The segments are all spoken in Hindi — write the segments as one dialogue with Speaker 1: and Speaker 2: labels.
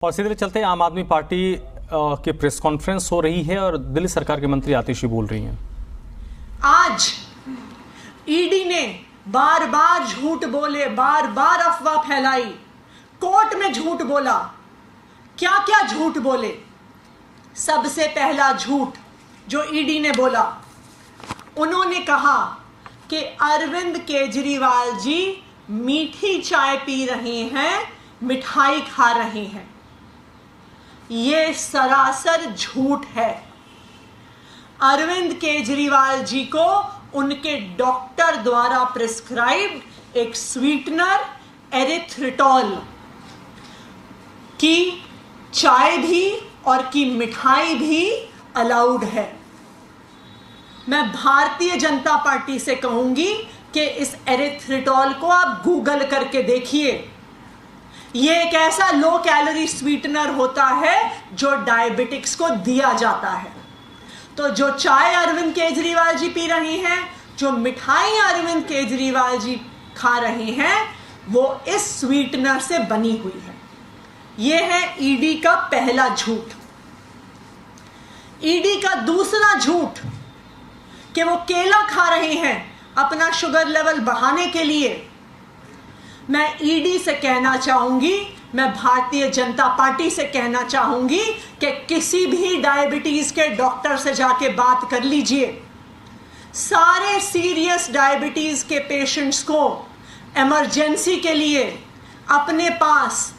Speaker 1: और सीधे चलते हैं, आम आदमी पार्टी की प्रेस कॉन्फ्रेंस हो रही है और दिल्ली सरकार के मंत्री आतिशी बोल रही हैं।
Speaker 2: आज ईडी ने बार बार झूठ बोले, बार बार अफवाह फैलाई, कोर्ट में झूठ बोला। क्या क्या झूठ बोले? सबसे पहला झूठ जो ईडी ने बोला, उन्होंने कहा कि अरविंद केजरीवाल जी मीठी चाय पी रहे हैं, मिठाई खा रहे हैं। ये सरासर झूठ है। अरविंद केजरीवाल जी को उनके डॉक्टर द्वारा प्रिस्क्राइब्ड एक स्वीटनर एरिथ्रिटॉल की चाय भी और की मिठाई भी अलाउड है। मैं भारतीय जनता पार्टी से कहूंगी कि इस एरिथ्रिटॉल को आप गूगल करके देखिए। ये एक ऐसा लो कैलोरी स्वीटनर होता है जो डायबिटिक्स को दिया जाता है। तो जो चाय अरविंद केजरीवाल जी पी रहे हैं, जो मिठाई अरविंद केजरीवाल जी खा रहे हैं, वो इस स्वीटनर से बनी हुई है। ये है ईडी का पहला झूठ। ईडी का दूसरा झूठ कि वो केला खा रहे हैं अपना शुगर लेवल बढ़ाने के लिए। मैं ईडी से कहना चाहूंगी, मैं भारतीय जनता पार्टी से कहना चाहूंगी कि किसी भी डायबिटीज के डॉक्टर से जाके बात कर लीजिए। सारे सीरियस डायबिटीज के पेशेंट्स को इमरजेंसी के लिए अपने पास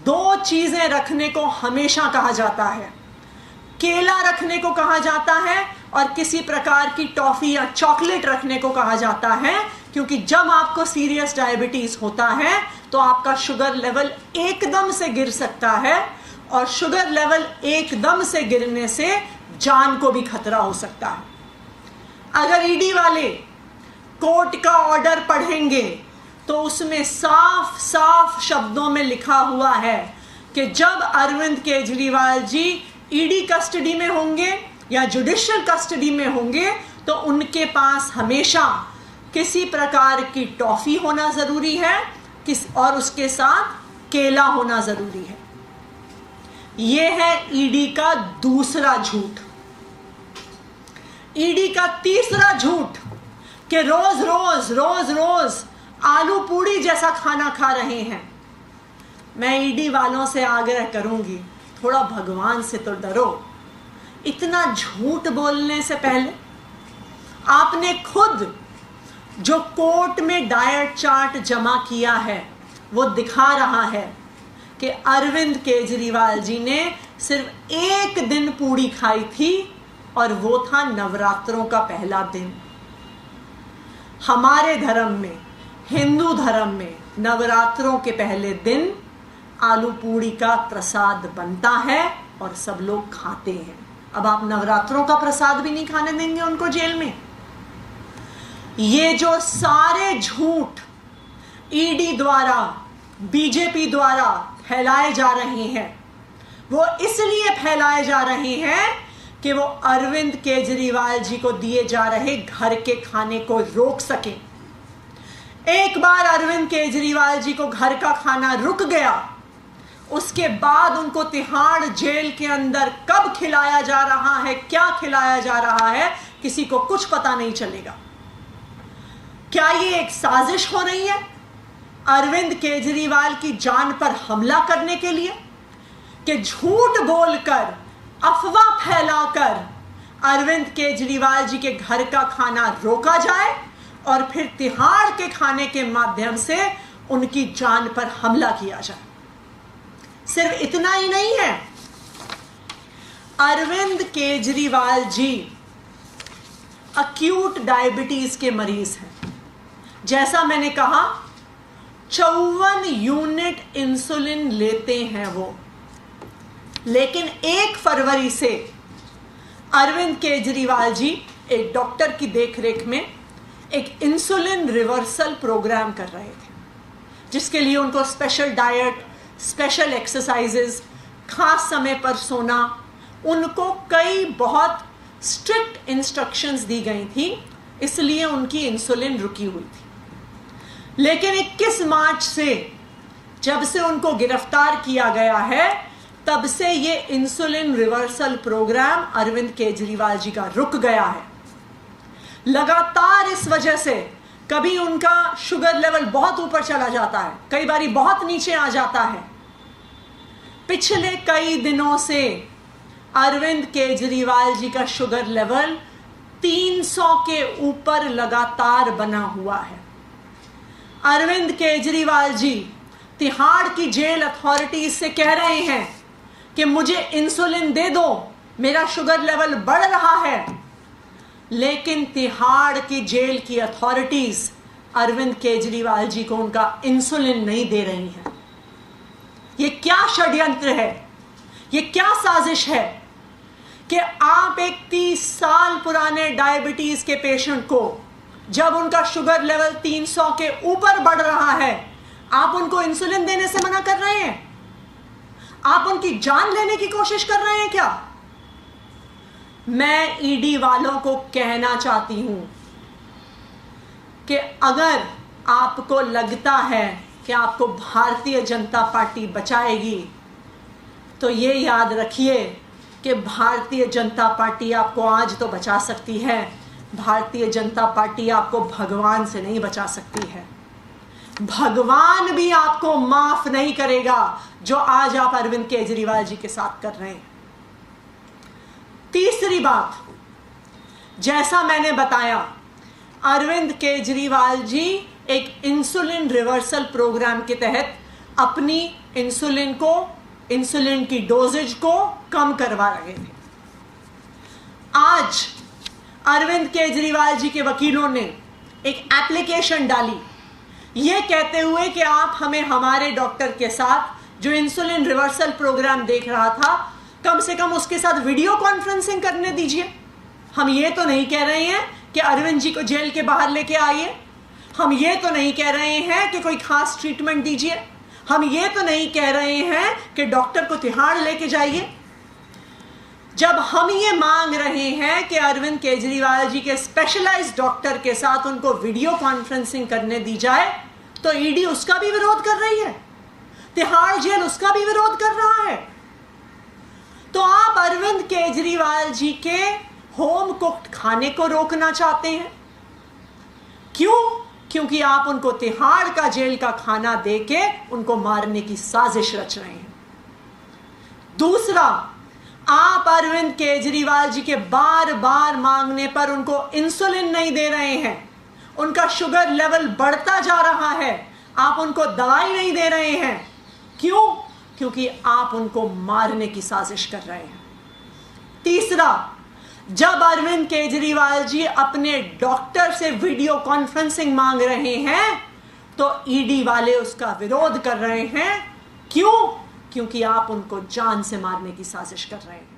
Speaker 2: दो चीजें रखने को हमेशा कहा जाता है। केला रखने को कहा जाता है और किसी प्रकार की टॉफी या चॉकलेट रखने को कहा जाता है, क्योंकि जब आपको सीरियस डायबिटीज होता है तो आपका शुगर लेवल एकदम से गिर सकता है और शुगर लेवल एकदम से गिरने से जान को भी खतरा हो सकता है। अगर ईडी वाले कोर्ट का ऑर्डर पढ़ेंगे तो उसमें साफ साफ शब्दों में लिखा हुआ है कि जब अरविंद केजरीवाल जी ईडी कस्टडी में होंगे या जुडिशियल कस्टडी में होंगे तो उनके पास हमेशा किसी प्रकार की टॉफी होना जरूरी है और उसके साथ केला होना जरूरी है। यह है ईडी का दूसरा झूठ। ईडी का तीसरा झूठ कि रोज रोज रोज रोज आलू पूड़ी जैसा खाना खा रहे हैं। मैं ईडी वालों से आग्रह करूंगी, थोड़ा भगवान से तो डरो। इतना झूठ बोलने से पहले आपने खुद जो कोर्ट में डाइट चार्ट जमा किया है वो दिखा रहा है कि अरविंद केजरीवाल जी ने सिर्फ एक दिन पूड़ी खाई थी और वो था नवरात्रों का पहला दिन। हमारे धर्म में, हिंदू धर्म में, नवरात्रों के पहले दिन आलू पूड़ी का प्रसाद बनता है और सब लोग खाते हैं। अब आप नवरात्रों का प्रसाद भी नहीं खाने देंगे उनको जेल में? ये जो सारे झूठ ईडी द्वारा, बीजेपी द्वारा फैलाए जा रहे हैं, वो इसलिए फैलाए जा रहे हैं कि वो अरविंद केजरीवाल जी को दिए जा रहे घर के खाने को रोक सके। एक बार अरविंद केजरीवाल जी को घर का खाना रुक गया, उसके बाद उनको तिहाड़ जेल के अंदर कब खिलाया जा रहा है, क्या खिलाया जा रहा है, किसी को कुछ पता नहीं चलेगा। क्या ये एक साजिश हो रही है अरविंद केजरीवाल की जान पर हमला करने के लिए, कि झूठ बोलकर, अफवाह फैलाकर अरविंद केजरीवाल जी के घर का खाना रोका जाए और फिर तिहाड़ के खाने के माध्यम से उनकी जान पर हमला किया जाए? सिर्फ इतना ही नहीं है, अरविंद केजरीवाल जी अक्यूट डायबिटीज के मरीज हैं। जैसा मैंने कहा, 54 यूनिट इंसुलिन लेते हैं वो, लेकिन 1 फरवरी से अरविंद केजरीवाल जी एक डॉक्टर की देखरेख में एक इंसुलिन रिवर्सल प्रोग्राम कर रहे थे, जिसके लिए उनको स्पेशल डाइट, स्पेशल एक्सरसाइजेस, खास समय पर सोना, उनको कई बहुत स्ट्रिक्ट इंस्ट्रक्शंस दी गई थी, इसलिए उनकी इंसुलिन रुकी हुई थी। लेकिन 21 मार्च से जब से उनको गिरफ्तार किया गया है, तब से ये insulin reversal program Arvind Kejriwal ji का रुक गया है। लगातार इस वजह से कभी उनका शुगर लेवल बहुत ऊपर चला जाता है, कई बारी बहुत नीचे आ जाता है। पिछले कई दिनों से अरविंद केजरीवाल जी का शुगर लेवल 300 के ऊपर लगातार बना हुआ है। अरविंद केजरीवाल जी तिहाड़ की जेल अथॉरिटीज से कह रहे हैं कि मुझे इंसुलिन दे दो, मेरा शुगर लेवल बढ़ रहा है, लेकिन तिहाड़ की जेल की अथॉरिटीज अरविंद केजरीवाल जी को उनका इंसुलिन नहीं दे रही हैं। ये क्या षड्यंत्र है, ये क्या साजिश है कि आप एक 30 साल पुराने डायबिटीज के पेशेंट को जब उनका शुगर लेवल 300 के ऊपर बढ़ रहा है, आप उनको इंसुलिन देने से मना कर रहे हैं? आप उनकी जान लेने की कोशिश कर रहे हैं क्या? मैं ईडी वालों को कहना चाहती हूं कि अगर आपको लगता है कि आपको भारतीय जनता पार्टी बचाएगी, तो ये याद रखिए कि भारतीय जनता पार्टी आपको आज तो बचा सकती है, भारतीय जनता पार्टी आपको भगवान से नहीं बचा सकती है। भगवान भी आपको माफ नहीं करेगा जो आज आप अरविंद केजरीवाल जी के साथ कर रहे हैं। तीसरी बात, जैसा मैंने बताया, अरविंद केजरीवाल जी एक इंसुलिन रिवर्सल प्रोग्राम के तहत अपनी इंसुलिन की डोजेज को कम करवा रहे थे। आज अरविंद केजरीवाल जी के वकीलों ने एक एप्लीकेशन डाली, ये कहते हुए कि आप हमें हमारे डॉक्टर के साथ जो इंसुलिन रिवर्सल प्रोग्राम देख रहा था, कम से कम उसके साथ वीडियो कॉन्फ्रेंसिंग करने दीजिए। हम ये तो नहीं कह रहे हैं कि अरविंद जी को जेल के बाहर लेके आइए, हम ये तो नहीं कह रहे हैं कि कोई खास ट्रीटमेंट दीजिए, हम ये तो नहीं कह रहे हैं कि डॉक्टर को तिहाड़ लेके जाइए। जब हम ये मांग रहे हैं कि अरविंद केजरीवाल जी के स्पेशलाइज्ड डॉक्टर के साथ उनको वीडियो कॉन्फ्रेंसिंग करने दी जाए, तो ईडी उसका भी विरोध कर रही है, तिहाड़ जेल उसका भी विरोध कर रहा है। तो आप अरविंद केजरीवाल जी के होम कुक्ड खाने को रोकना चाहते हैं। क्यों? क्योंकि आप उनको तिहाड़ का जेल का खाना देके उनको मारने की साजिश रच रहे हैं। दूसरा, आप अरविंद केजरीवाल जी के बार बार मांगने पर उनको इंसुलिन नहीं दे रहे हैं, उनका शुगर लेवल बढ़ता जा रहा है, आप उनको दवाई नहीं दे रहे हैं। क्यों? क्योंकि आप उनको मारने की साजिश कर रहे हैं। तीसरा, जब अरविंद केजरीवाल जी अपने डॉक्टर से वीडियो कॉन्फ्रेंसिंग मांग रहे हैं, तो ईडी वाले उसका विरोध कर रहे हैं। क्यों? क्योंकि आप उनको जान से मारने की साजिश कर रहे हैं।